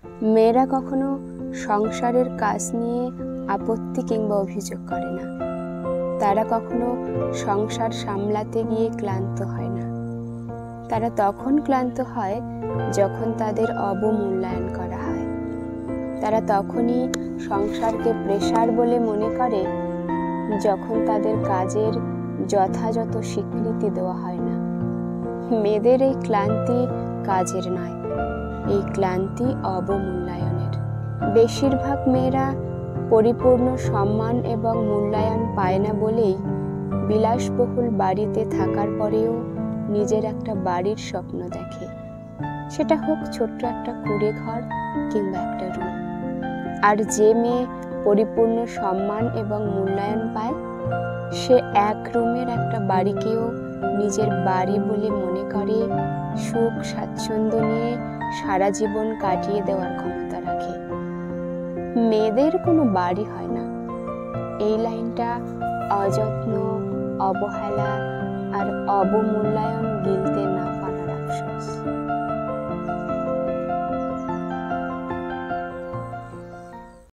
মেয়েরা কখনো সংসারের কাজ নিয়ে আপত্তি কিংবা অভিযোগ করে না। তারা কখনো সংসার সামলাতে গিয়ে ক্লান্ত হয় না। তারা তখন ক্লান্ত হয় যখন তাদের অবমূল্যায়ন করা হয়। তারা তখনই সংসারকে প্রেসার বলে মনে করে যখন তাদের কাজের যথাযথ স্বীকৃতি দেওয়া হয় না। মেয়েদের এই ক্লান্তি কাজের নয়, এই ক্লান্তি অবমূল্যায়নের। বেশিরভাগ মেয়েরা পরিপূর্ণ সম্মান এবং মূল্যায়ন পায় না বলেই বিলাসবহুল বাড়িতে থাকার পরেও নিজের একটা বাড়ির স্বপ্ন দেখে, সেটা হোক ছোট্ট একটা কুঁড়ে ঘর কিংবা একটা রুম। আর যে মেয়ে পরিপূর্ণ সম্মান এবং মূল্যায়ন পায়, সে এক রুমের একটা বাড়িকেও নিজের বাড়ি বলে মনে করে, সুখ স্বাচ্ছন্দ্য নিয়ে সারা জীবন কাটিয়ে দেওয়ার ক্ষমতা রাখে। মেয়েদের কোনো বাড়ি হয় না, এই লাইনটা অযত্ন, অবহেলা আর অবমূল্যায়ন গিলতে না পারার আফসোস।